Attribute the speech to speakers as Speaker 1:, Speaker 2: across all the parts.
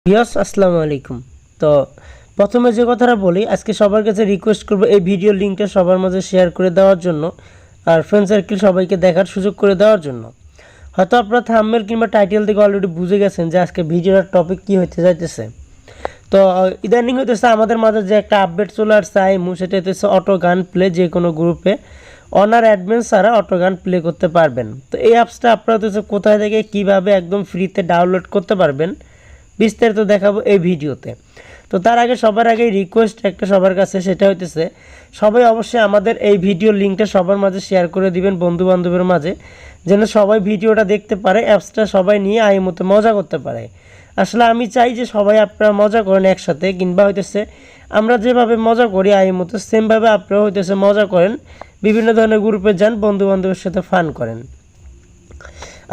Speaker 1: আসসালামু আলাইকুম। তো প্রথমে যে কথাটা বলি, আজকে সবার কাছে রিকোয়েস্ট করব এই ভিডিও লিঙ্কটা সবার মাঝে শেয়ার করে দেওয়ার জন্য, আর ফ্রেন্ড সার্কেল সবাইকে দেখার সুযোগ করে দেওয়ার জন্য। হয়তো আপনারা থাম্বনেল কিংবা টাইটেল থেকে অলরেডি বুঝে গেছেন যে আজকে ভিডিওর টপিক কী হতে যাইতেছে। তো ইদানিং হইতেছে আমাদের মাঝে যে একটা আপডেট চলে আসছে সেটা হইতেছে অটো গান প্লে। যে কোনো গ্রুপে অনার অ্যাডমিন ছাড়া অটো গান প্লে করতে পারবেন। তো এই অ্যাপসটা আপনারা হচ্ছে কোথায় থেকে কীভাবে একদম ফ্রিতে ডাউনলোড করতে পারবেন বিস্তারিত দেখাবো এই ভিডিওতে। তো তার আগে সবার আগে রিকোয়েস্ট একটা সবার কাছে, সেটা হইতেছে সবাই অবশ্যই আমাদের এই ভিডিও লিঙ্কটা সবার মাঝে শেয়ার করে দিবেন বন্ধু বান্ধবের মাঝে, যেন সবাই ভিডিওটা দেখতে পারে, অ্যাপসটা সবাই নিয়ে মতো মজা করতে পারে। আসলে আমি চাই যে সবাই আপনারা মজা করেন একসাথে, কিংবা হইতেছে আমরা যেভাবে মজা করি মতো সেমভাবে আপনারা হইতেছে মজা করেন, বিভিন্ন ধরনের গ্রুপে যান, বন্ধু বান্ধবের সাথে ফান করেন।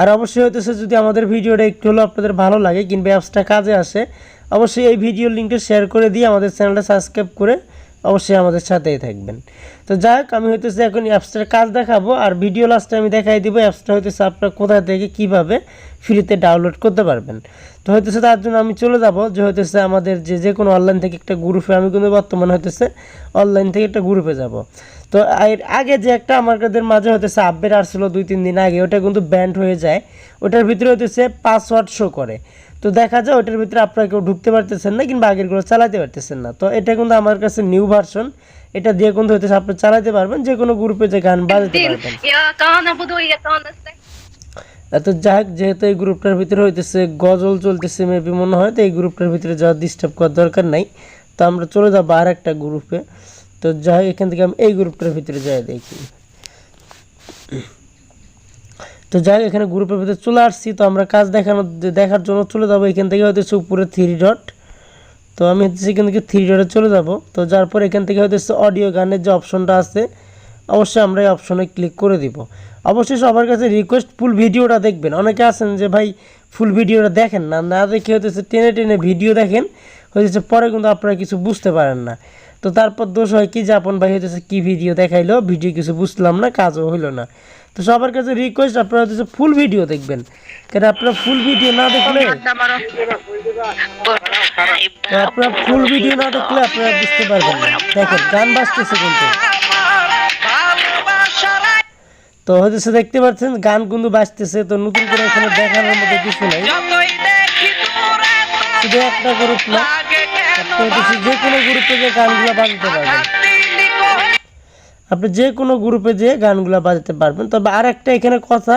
Speaker 1: আর অবশ্যই হইতেছে যদি আমাদের ভিডিওটা একটু হলেও আপনাদের ভালো লাগে কিংবা অ্যাপসটা কাজে আসে, অবশ্যই এই ভিডিও লিঙ্কটা শেয়ার করে দিয়ে আমাদের চ্যানেলটা সাবস্ক্রাইব করে অবশ্যই আমাদের সাথেই থাকবেন। তো যাই হোক, আমি হইতেছে এখন অ্যাপসটার কাজ দেখাবো, আর ভিডিও লাস্টে আমি দেখাই দিব অ্যাপসটা হইতেছে আপনারা কোথায় থেকে কীভাবে ফ্রিতে ডাউনলোড করতে পারবেন। তো হইতেছে তার জন্য আমি চলে যাব যে হইতেছে আমাদের যে কোনো অনলাইন থেকে একটা গ্রুপে, আমি কিন্তু বর্তমানে হইতেছে অনলাইন থেকে একটা গ্রুপে যাব। তো এর আগে যে একটা আমাদের মাঝে হইতেছে আপডেট আসছিলো 2-3 দিন আগে, ওটা কিন্তু ব্যান্ড হয়ে যায়। ওটার ভিতরে হইতেছে পাসওয়ার্ড শো করে। তো দেখা যায় ওটার ভিতরে আপনারা কেউ ঢুকতে পারতেছেন না কিংবা আগেরগুলো চালাতে পারতেছেন না। তো এটা কিন্তু আমার কাছে নিউ ভার্সন, এটা দিয়ে কিন্তু হইতেছে আপনি চালাতে পারবেন, যে কোনো গ্রুপে যে গান বাজাতে পারবেন। তো যাই হোক, যেহেতু এই গ্রুপটার ভিতরে হইতেছে গজল চলতেছে মেবি মনে হয়, তো এই গ্রুপটার ভিতরে যাওয়ার ডিস্টার্ব করার দরকার নাই। তো আমরা চলে যাবো আর একটা গ্রুপে। তো যাই হোক, এখান থেকে আমি এই গ্রুপটার ভিতরে যাই দেখি। তো যাই হোক, এখানে গ্রুপের ভিতরে চলে আসছি। তো আমরা কাজ দেখার জন্য চলে যাবো। এখান থেকে হইতেছে উপরে 3 ডট। তো আমি হচ্ছে এখান থেকে 3 ডটে চলে যাব। তো যার পর এখান থেকে হইতেছে অডিও গানের যে অপশনটা আছে, অবশ্যই আমরা এই অপশনে ক্লিক করে দিব। অবশ্যই সবার কাছে রিকোয়েস্ট ফুল ভিডিওটা দেখবেন। অনেকে আছেন যে ভাই ফুল ভিডিওটা দেখেন না, না দেখে হইতেছে টেনে টেনে ভিডিও দেখেন, হইতেছে পরে কিন্তু আপনারা কিছু বুঝতে পারেন না। তো তারপর দোষ হয় কি যে আপন ভাই হইতেছে কি ভিডিও দেখাইলো, ভিডিও কিছু বুঝলাম না, কাজও হইলো না। তো সবার কাছে রিকোয়েস্ট আপনারা হচ্ছে ফুল ভিডিও দেখবেন, কারণ আপনারা ফুল ভিডিও না দেখলে আপনারা বুঝতে পারবেন না। দেখেন গান বাজতেছে কিন্তু, তো হচ্ছে দেখতে পাচ্ছেন গান কিন্তু বাজতেছে। তো নতুন করে এখানে দেখানোর মতো কিছু নাই, শুধু একটা গ্রুপ না, যে কোনো গ্রুপে যে গানগুলো বাজাতে পারবেন, আপনি যে কোনো গ্রুপে যে গানগুলো বাজাতে পারবেন। তবে আর একটা এখানে কথা,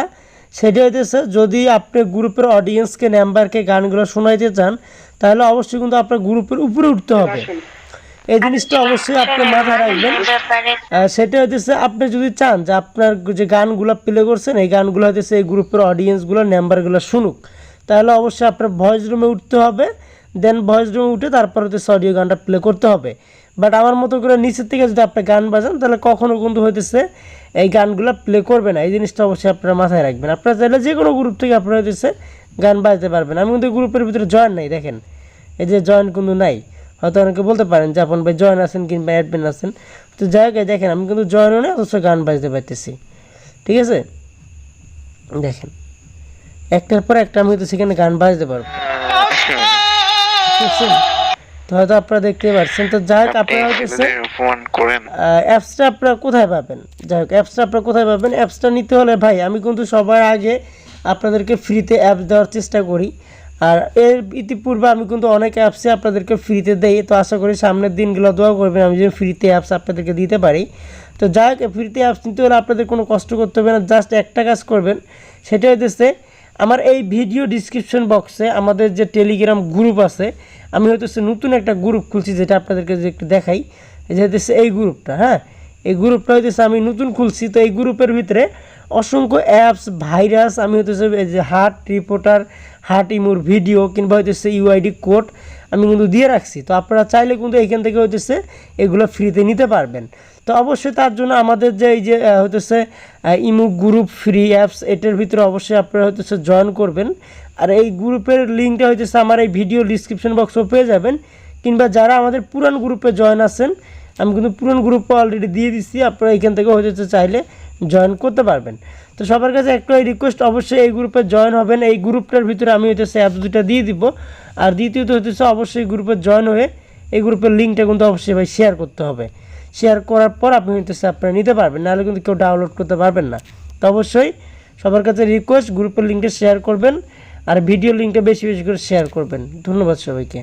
Speaker 1: সেটা হইতেছে যদি আপনি গ্রুপের অডিয়েন্সকে মেম্বারকে গানগুলো শোনাইতে চান, তাহলে অবশ্যই কিন্তু আপনার গ্রুপের উপরে উঠতে হবে। এই জিনিসটা অবশ্যই আপনি মাথায় রাখবেন। সেটা হইতেছে আপনি যদি চান যে আপনার যে গানগুলো প্লে করছেন এই গানগুলো হইতেছে এই গ্রুপের অডিয়েন্সগুলো মেম্বারগুলো শুনুক, তাহলে অবশ্যই আপনার ভয়েস রুমে উঠতে হবে। দেন ভয়েস রুমে উঠে তারপর হইতেছে অডিও গানটা প্লে করতে হবে। বাট আমার মতো করে নিচের থেকে যদি আপনি গান বাজান, তাহলে কখনো কিন্তু হইতেছে এই গানগুলো প্লে করবে না। এই জিনিসটা অবশ্যই আপনারা মাথায় রাখবেন। আপনারা চাইলে যে কোনো গ্রুপ থেকে আপনারা হইতেছে গান বাজতে পারবেন। আমি কিন্তু গ্রুপের ভিতরে জয়েন নাই, দেখেন এই যে জয়েন কিন্তু নাই। হয়তো অনেকে বলতে পারেন যে আপন ভাই জয়েন আছেন কিংবা অ্যাডমিন আছেন। তো যাই হোক, দেখেন আমি কিন্তু জয়েনও নেই, অথচ গান বাজতে পারতেছি। ঠিক আছে, দেখেন একটার পর একটা আমি হয়তো সেখানে গান বাজতে পারবো। তো হয়তো আপনারা দেখতে পাচ্ছেন। তো যাই হোক, আপনারা হচ্ছে অ্যাপসটা আপনারা কোথায় পাবেন? যাই হোক, অ্যাপসটা আপনারা কোথায় পাবেন? অ্যাপসটা নিতে হলে ভাই আমি কিন্তু সবার আগে আপনাদেরকে ফ্রিতে অ্যাপস দেওয়ার চেষ্টা করি। আর এর ইতিপূর্বে আমি কিন্তু অনেক অ্যাপসে আপনাদেরকে ফ্রিতে দেই। তো আশা করি সামনের দিনগুলো দোয়া করবেন আমি যেন ফ্রিতে অ্যাপস আপনাদেরকে দিতে পারি। তো যাই হোক, ফ্রিতে অ্যাপস নিতে হলে আপনাদের কোনো কষ্ট করতে হবে না, জাস্ট একটা কাজ করবেন, সেটা হইতেছে আমার এই ভিডিও ডিসক্রিপশন বক্সে আমাদের যে টেলিগ্রাম গ্রুপ আছে, আমি হইতেছে নতুন একটা গ্রুপ খুলছি, যেটা আপনাদেরকে যে একটু দেখাই। যে হইতেছে এই গ্রুপটা, হ্যাঁ এই গ্রুপটা হইতেছে আমি নতুন খুলছি। তো এই গ্রুপের ভিতরে অসংখ্য অ্যাপস ভাইরাস আমি হইতেছে এই যে হার্ট রিপোর্টার, হার্ট ইমোর ভিডিও কিংবা হইতেছে ইউআইডি কোড আমি কিন্তু দিয়ে রাখছি। তো আপনারা চাইলে কিন্তু এইখান থেকে হইতেছে এগুলো ফ্রিতে নিতে পারবেন। তো অবশ্যই তার জন্য আমাদের যে এই যে হইতেছে ইমো গ্রুপ ফ্রি অ্যাপস, এটার ভিতরে অবশ্যই আপনারা হইতেছে জয়েন করবেন। আর এই গ্রুপের লিঙ্কটা হইতেছে আমার এই ভিডিও ডিসক্রিপশন বক্সেও পেয়ে যাবেন, কিংবা যারা আমাদের পুরান গ্রুপে জয়েন আছেন আমি কিন্তু পুরান গ্রুপে অলরেডি দিয়ে দিচ্ছি, আপনারা এখান থেকে হইতেছে চাইলে জয়েন করতে পারবেন। তো সবার কাছে একটাই রিকোয়েস্ট, অবশ্যই এই গ্রুপে জয়েন হবেন। এই গ্রুপটার ভিতরে আমি হইতেছে অ্যাপস দুটা দিয়ে দিব। আর দ্বিতীয়ত হইতেছে অবশ্যই গ্রুপে জয়েন হয়ে এই গ্রুপের লিঙ্কটা কিন্তু অবশ্যই ভাই শেয়ার করতে হবে। শেয়ার করার পর আপনি হইতেছে আপনারা নিতে পারবেন, নাহলে কিন্তু কেউ ডাউনলোড করতে পারবেন না। তো অবশ্যই সবার কাছে রিকোয়েস্ট, গ্রুপের লিঙ্কটা শেয়ার করবেন আর ভিডিও লিঙ্কটা বেশি বেশি করে শেয়ার করবেন। ধন্যবাদ সবাইকে।